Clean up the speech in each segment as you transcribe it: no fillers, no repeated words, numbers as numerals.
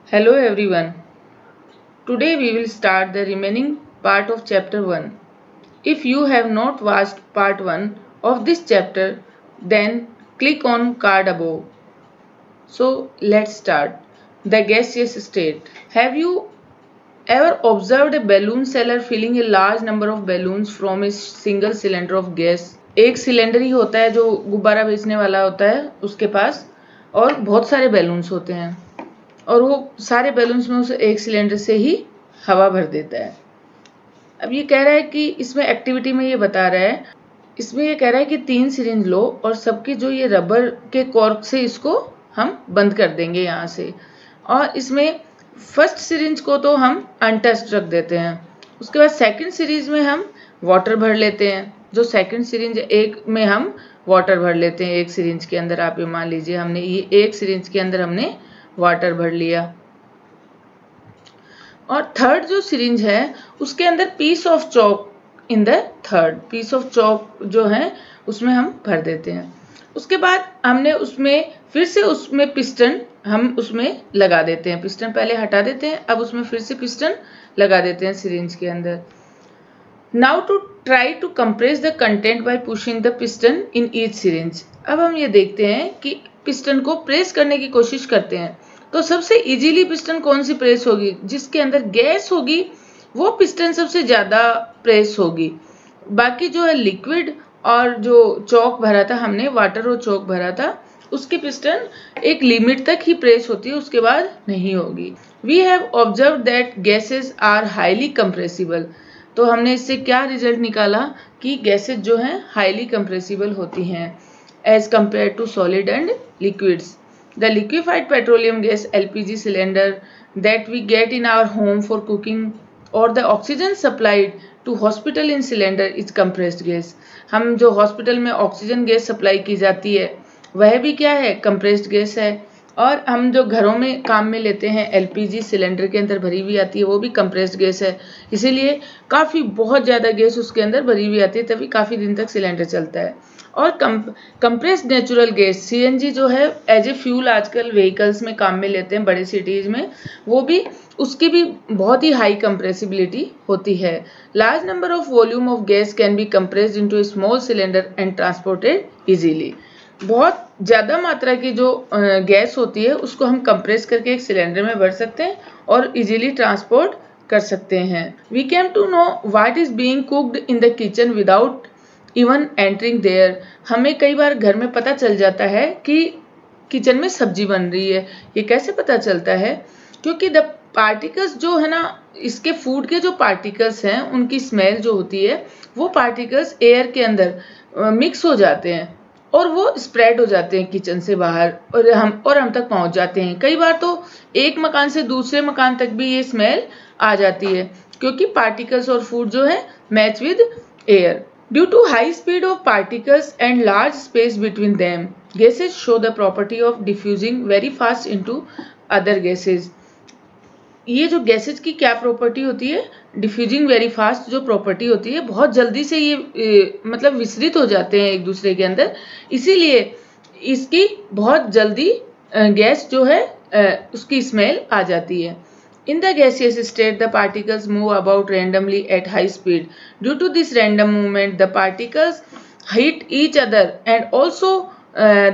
Hello everyone. Today we will start the remaining part of chapter 1. If you have not watched part 1 of this chapter, then click on card above. So let's start. The gaseous state. Have you ever observed a balloon seller filling a large number of balloons from a single cylinder of gas? एक cylinder ही होता है जो गुब्बारा बेचने वाला होता है उसके पास, और बहुत सारे बैलून्स होते हैं और वो सारे बैलून्स में उसे एक सिलेंडर से ही हवा भर देता है। अब ये कह रहा है कि इसमें एक्टिविटी में ये बता रहा है, इसमें ये कह रहा है कि 3 सिरिंज लो और सबकी जो ये रबर के कॉर्क से इसको हम बंद कर देंगे यहाँ से, और इसमें फर्स्ट सिरिंज को तो हम अनटच्ड रख देते हैं। उसके बाद सेकंड सिरिंज में हम वाटर भर लेते हैं। जो सेकंड सिरिंज एक में हम वाटर भर लेते हैं, एक सिरिंज के अंदर आप ये मान लीजिए हमने ये एक सिरिंज के अंदर हमने वाटर भर लिया, और थर्ड जो सिरिंज है उसके अंदर piece of chalk in the third, piece of chalk जो है उसमें हम भर देते हैं। उसके बाद हमने उसमें फिर से उसमें पिस्टन हम उसमें लगा देते हैं, पिस्टन पहले हटा देते हैं, अब उसमें फिर से पिस्टन लगा देते हैं सिरिंज के अंदर। Now to try to compress the content by pushing the piston in each syringe. अब हम ये देखते हैं कि पिस्टन को प्रेस करने की कोशिश करते हैं, तो सबसे इजीली पिस्टन कौन सी प्रेस होगी? जिसके अंदर गैस होगी वो पिस्टन सबसे ज़्यादा प्रेस होगी। बाकी जो है लिक्विड और जो चॉक भरा था हमने, वाटर और चॉक भरा था, उसकी पिस्टन एक लिमिट तक ही प्रेस होती है, उसके बाद नहीं होगी। We have observe that gases are highly compressible. तो हमने इससे क्या रिजल्ट निकाला कि गैसेज जो हैं हाईली कंप्रेसिबल होती हैं as compare to solid and liquids. The liquefied petroleum gas LPG cylinder that we get in our home for cooking or the oxygen supplied to hospital in cylinder is compressed gas. हम जो hospital में oxygen gas supply की जाती है वह भी क्या है? कंप्रेस्ड गैस है। और हम जो घरों में काम में लेते हैं एलपीजी सिलेंडर के अंदर भरी हुई आती है वो भी कंप्रेस्ड गैस है, इसीलिए काफ़ी बहुत ज़्यादा गैस उसके अंदर भरी हुई आती है, तभी काफ़ी दिन तक सिलेंडर चलता है। और कंप्रेस्ड नेचुरल गैस सीएनजी जो है एज ए फ्यूल आजकल व्हीकल्स में काम में लेते हैं बड़े सिटीज़ में, वो भी उसकी भी बहुत ही हाई कंप्रेसिबिलिटी होती है। Large number of volume of gas can be compressed into A small cylinder and transported easily. बहुत ज़्यादा मात्रा की जो गैस होती है उसको हम कंप्रेस करके एक सिलेंडर में भर सकते हैं और इजीली ट्रांसपोर्ट कर सकते हैं। We came to know what is being cooked in the kitchen without even entering there. हमें कई बार घर में पता चल जाता है कि किचन में सब्जी बन रही है। ये कैसे पता चलता है? क्योंकि द पार्टिकल्स जो है ना, इसके फूड के जो पार्टिकल्स हैं उनकी स्मेल जो होती है वो पार्टिकल्स एयर के अंदर मिक्स हो जाते हैं और वो स्प्रेड हो जाते हैं किचन से बाहर, और हम तक पहुंच जाते हैं। कई बार तो एक मकान से दूसरे मकान तक भी ये स्मेल आ जाती है क्योंकि पार्टिकल्स और फूड जो है match with air. Due to high speed of particles and large space between them, gases show the property of diffusing very fast into other gases. ये जो गैसेज की क्या प्रॉपर्टी होती है? डिफ्यूजिंग वेरी फास्ट जो property होती है, बहुत जल्दी से ये मतलब विसरित हो जाते हैं एक दूसरे के अंदर, इसीलिए इसकी बहुत जल्दी गैस जो है उसकी स्मेल आ जाती है। In the gaseous state, the particles move about randomly at high speed. Due to this random movement, the particles hit each other and also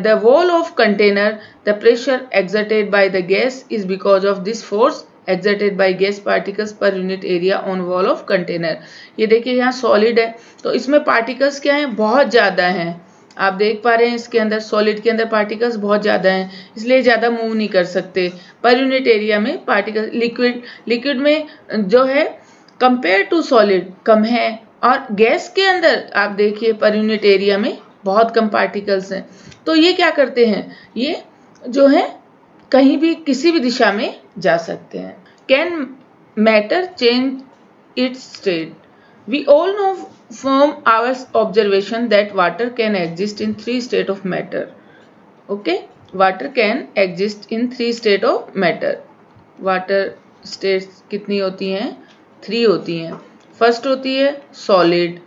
the wall of container. The pressure exerted by the gas is because of this force exerted by gas particles per unit area on wall of container. ये देखिए यहाँ solid है तो इसमें particles क्या हैं? बहुत ज़्यादा हैं। आप देख पा रहे हैं इसके अंदर सॉलिड के अंदर पार्टिकल्स बहुत ज़्यादा हैं, इसलिए ज़्यादा मूव नहीं कर सकते। पर यूनिट एरिया में पार्टिकल लिक्विड में जो है कंपेयर टू सॉलिड कम है, और गैस के अंदर आप देखिए पर यूनिट एरिया में बहुत कम पार्टिकल्स हैं। तो ये क्या करते हैं? ये जो है कहीं भी किसी भी दिशा में जा सकते हैं। Can matter change its state? We all know from our observation that water can exist in 3 states of matter. Okay, water can exist in 3 states of matter. Water states कितनी होती हैं? 3 होती हैं। फर्स्ट होती है सॉलिड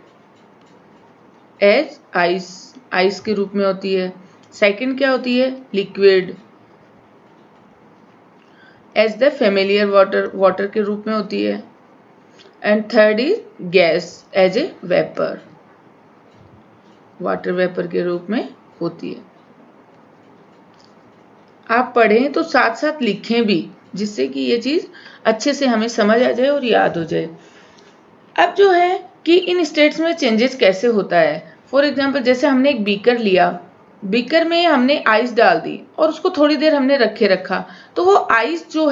एज आइस के रूप में होती है। सेकंड क्या होती है? Liquid as the familiar water, water के रूप में होती है। And third is gas as a vapour, water vapour के रूप में होती है। आप पढ़ें तो साथ साथ लिखें भी, जिससे कि ये चीज अच्छे से हमें समझ आ जाए और याद हो जाए। अब जो है कि इन स्टेट्स में चेंजेस कैसे होता है। फॉर एग्जाम्पल जैसे हमने एक बीकर लिया, बीकर में हमने आइस डाल दी और उसको थोड़ी देर हमने रखे रखा, तो वो आइस जो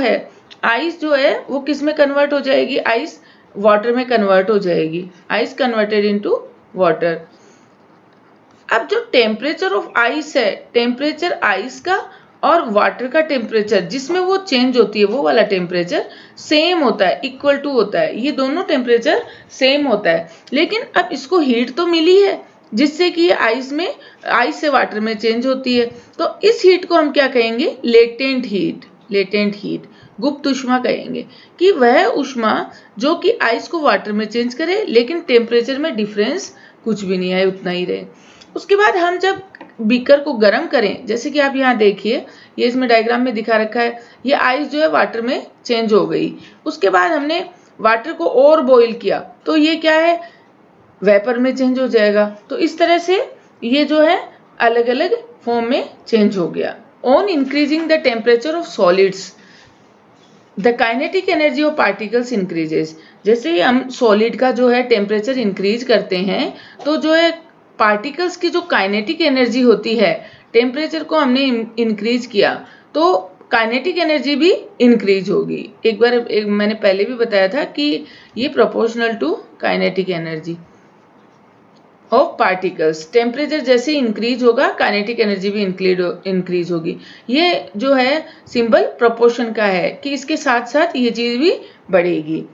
है वो किस में कन्वर्ट हो जाएगी, आइस वाटर में कन्वर्ट हो जाएगी, आइस कन्वर्टेड इनटू वाटर। अब जो टेम्परेचर ऑफ आइस है, टेम्परेचर आइस का और वाटर का टेम्परेचर जिसमें वो चेंज होती है, वो वाला टेम्परेचर सेम होता है, इक्वल टू होता है, ये दोनों टेम्परेचर सेम होता है। लेकिन अब इसको हीट तो मिली है जिससे कि आइस से वाटर में चेंज होती है, तो इस हीट को हम क्या कहेंगे, लेटेंट हीट, गुप्त ऊष्मा कहेंगे, कि वह ऊष्मा जो कि आइस को वाटर में चेंज करे लेकिन टेम्परेचर में डिफरेंस कुछ भी नहीं आए, उतना ही रहे। उसके बाद हम जब बीकर को गर्म करें, जैसे कि आप यहाँ देखिए, ये इसमें डायग्राम में दिखा रखा है, ये आइस जो है वाटर में चेंज हो गई। उसके बाद हमने वाटर को और बॉईल किया, तो ये क्या है, वेपर में चेंज हो जाएगा। तो इस तरह से ये जो है अलग अलग फॉर्म में चेंज हो गया। On increasing the temperature of solids the kinetic energy of particles increases. जैसे ही हम सॉलिड का जो है टेम्परेचर इंक्रीज करते हैं, तो जो है पार्टिकल्स की जो काइनेटिक एनर्जी होती है, टेम्परेचर को हमने इंक्रीज किया तो काइनेटिक एनर्जी भी इंक्रीज होगी। मैंने पहले भी बताया था कि ये proportional to kinetic energy of particles. Temperature जैसे इंक्रीज होगा, काइनेटिक एनर्जी भी इंक्रीज होगी। ये जो है सिंबल प्रोपोर्शन का है कि इसके साथ साथ ये चीज भी बढ़ेगी।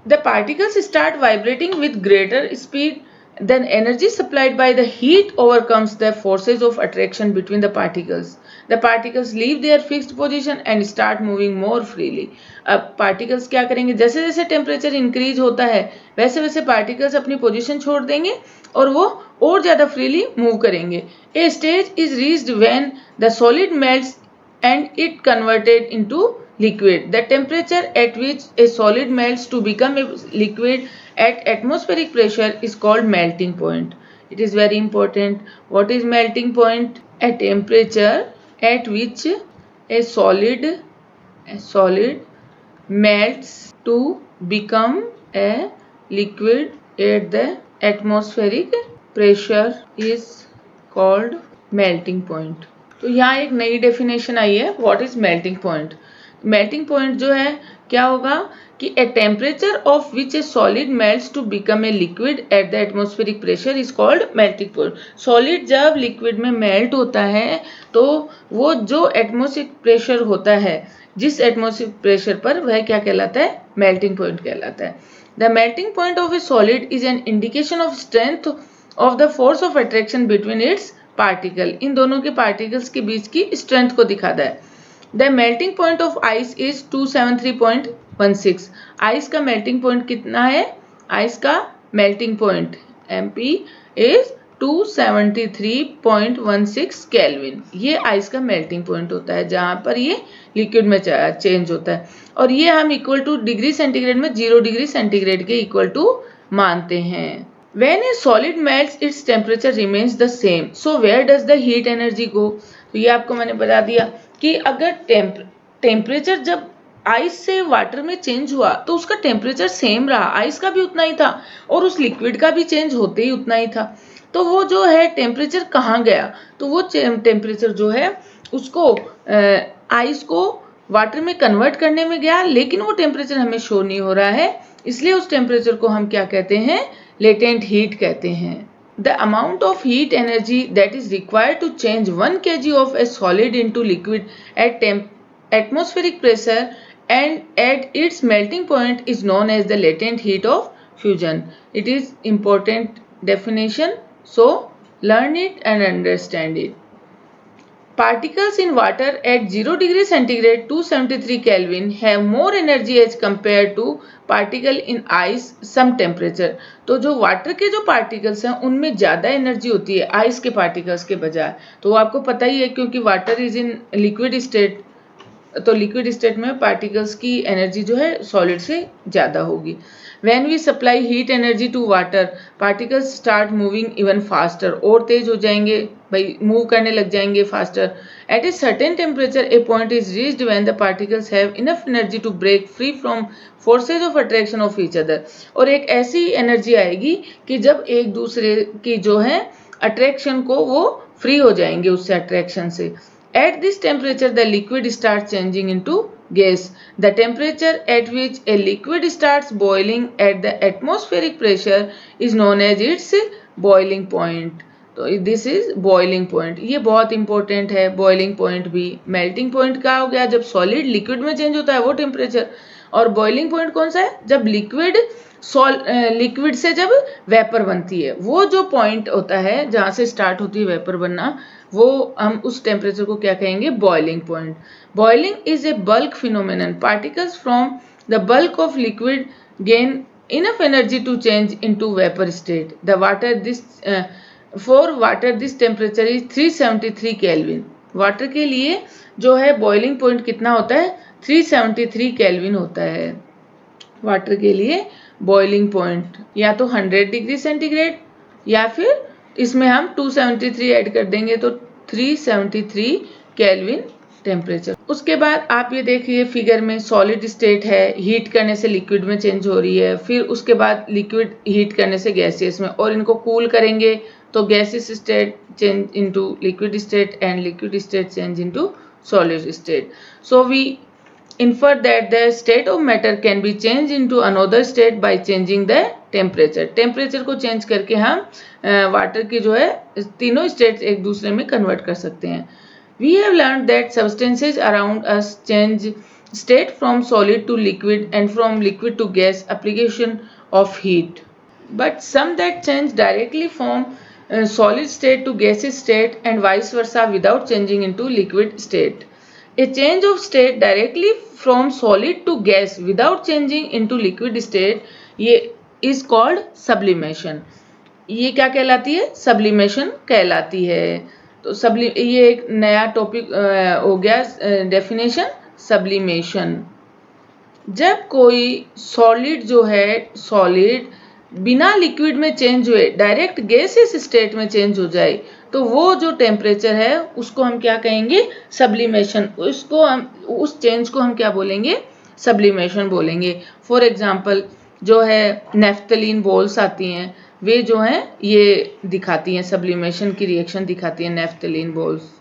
The particles start vibrating with greater speed, then energy supplied by the heat overcomes the forces of attraction between the particles. The particles leave their fixed position and start moving more freely. अब particles क्या करेंगे, जैसे जैसे temperature increase होता है वैसे वैसे particles अपनी पोजीशन छोड़ देंगे और वो और ज्यादा फ्रीली मूव करेंगे। A stage is reached when the solid melts and it converted into liquid. The temperature at which a solid melts to become a liquid at atmospheric pressure is called melting point. It is very important. What is melting point? A temperature at which a solid melts to become a liquid at the atmospheric pressure is called melting point. तो यहाँ एक नई definition आई है, what is melting point. Melting point जो है क्या होगा कि a temperature of which a solid melts to become a liquid at the atmospheric pressure is called melting point. Solid जब लिक्विड में मेल्ट होता है तो वो जो एटमॉस्फेरिक प्रेशर होता है, जिस एटमॉस्फेरिक प्रेशर पर, वह क्या कहलाता है, मेल्टिंग पॉइंट कहलाता है। The melting point of a solid is an indication of strength of the force of attraction between its particle. इन दोनों के पार्टिकल्स के बीच की स्ट्रेंथ को दिखाता है। The melting point of ice is 273.16। Ice का मेल्टिंग पॉइंट कितना है, आइस का melting point MP is 273.16 kelvin. ये आइस का मेल्टिंग पॉइंट होता है जहां पर ये लिक्विड में चेंज होता है, और ये हम इक्वल टू डिग्री सेंटीग्रेड में 0 डिग्री सेंटीग्रेड के इक्वल टू मानते हैं। When a solid melts, its temperature remains the same. So where does the heat energy go? तो ये आपको मैंने बता दिया कि अगर टेम्परेचर जब आइस से वाटर में चेंज हुआ तो उसका टेम्परेचर सेम रहा, आइस का भी उतना ही था और उस लिक्विड का भी चेंज होते ही उतना ही था। तो वो जो है टेम्परेचर कहाँ गया, तो वो टेम्परेचर जो है उसको आइस को वाटर में कन्वर्ट करने में गया, लेकिन वो टेम्परेचर हमें शो नहीं हो रहा है, इसलिए उस टेम्परेचर को हम क्या कहते हैं, लेटेंट हीट कहते हैं। The amount of heat energy that is required to change 1 kg of a solid into liquid at atmospheric pressure and at its melting point is known as the latent heat of fusion. It is important definition, so learn it and understand it. Particles in water at 0 degree centigrade 273 Kelvin have more energy as compared to particle in ice some temperature. तो जो water के जो particles हैं उनमें ज़्यादा energy होती है ice के पार्टिकल्स के बजाय। तो वो आपको पता ही है क्योंकि water is in liquid state, तो लिक्विड स्टेट में पार्टिकल्स की एनर्जी जो है सॉलिड से ज़्यादा होगी। When we supply heat energy to water, particles start moving even faster, और तेज हो जाएंगे भाई, मूव करने लग जाएंगे faster. At a certain temperature, a point is reached when the particles have enough energy to break free from forces of attraction of each other। और एक ऐसी एनर्जी आएगी कि जब एक दूसरे की जो है अट्रैक्शन को वो फ्री हो जाएंगे उससे, अट्रैक्शन से। At this temperature, the liquid starts changing into gas. The temperature at which a liquid starts boiling at the atmospheric pressure is known as its boiling point. तो दिस इज बॉइलिंग पॉइंट। ये बहुत important है, boiling point भी। Melting point क्या हो गया, जब solid liquid में चेंज होता है वो टेम्परेचर। और बॉइलिंग पॉइंट कौन सा है, जब लिक्विड से जब वेपर बनती है, वो जो पॉइंट होता है जहाँ से स्टार्ट होती है वेपर बनना, वो हम उस टेम्परेचर को क्या कहेंगे, boiling point. Boiling is a bulk phenomenon. Particles from the bulk of liquid gain enough energy to change into vapor state. For water this temperature is 373 kelvin. Water के लिए जो है बॉइलिंग पॉइंट कितना होता है, 373 केल्विन होता है। Water के लिए बॉइलिंग पॉइंट या तो 100 डिग्री सेंटीग्रेड, या फिर इसमें हम 273 ऐड कर देंगे तो 373 केल्विन टेम्परेचर। उसके बाद आप ये देखिए फिगर में, सॉलिड स्टेट है, हीट करने से लिक्विड में चेंज हो रही है, फिर उसके बाद लिक्विड हीट करने से गैसियस में, और इनको कूल करेंगे तो gaseous state change into liquid state and liquid state change into solid state. So we infer that the state of matter can be changed into another state by changing the temperature। Temperature को change करके हम water की जो है तीनों states एक दूसरे में कन्वर्ट कर सकते हैं। We have learned that substances around us change state from solid to liquid and from liquid to gas application of heat, but some that change directly from solid state to gaseous state and vice versa without changing into liquid state। A change of state directly from solid to gas without changing into liquid state, ये is called sublimation। ये क्या कहलाती है, sublimation कहलाती है। तो ये एक नया टॉपिक हो गया, डेफिनेशन sublimation। जब कोई सॉलिड जो है, सॉलिड बिना लिक्विड में चेंज हुए डायरेक्ट गैसियस स्टेट में चेंज हो जाए, तो वो जो टेम्परेचर है उसको हम क्या कहेंगे, सब्लिमेशन। उसको हम, उस चेंज को हम क्या बोलेंगे, सब्लिमेशन बोलेंगे। फॉर एग्जांपल जो है नेफ्थलीन बॉल्स आती हैं, वे जो हैं ये दिखाती हैं, सब्लिमेशन की रिएक्शन दिखाती हैं नेफ्थलीन बॉल्स।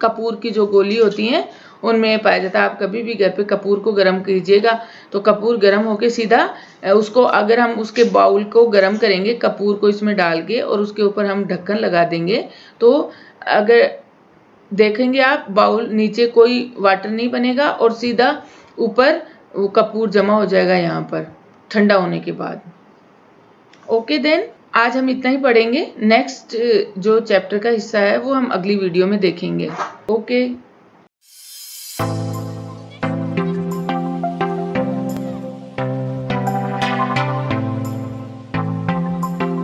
कपूर की जो गोली होती हैं उनमें पाया जाता है। आप कभी भी घर पे कपूर को गर्म कीजिएगा तो कपूर गर्म होके सीधा उसको, अगर हम उसके बाउल को गर्म करेंगे, कपूर को इसमें डाल के और उसके ऊपर हम ढक्कन लगा देंगे, तो अगर देखेंगे आप बाउल नीचे कोई वाटर नहीं बनेगा और सीधा ऊपर वो कपूर जमा हो जाएगा यहाँ पर ठंडा होने के बाद। ओके देन, आज हम इतना ही पढ़ेंगे। नेक्स्ट जो चैप्टर का हिस्सा है वो हम अगली वीडियो में देखेंगे। ओके।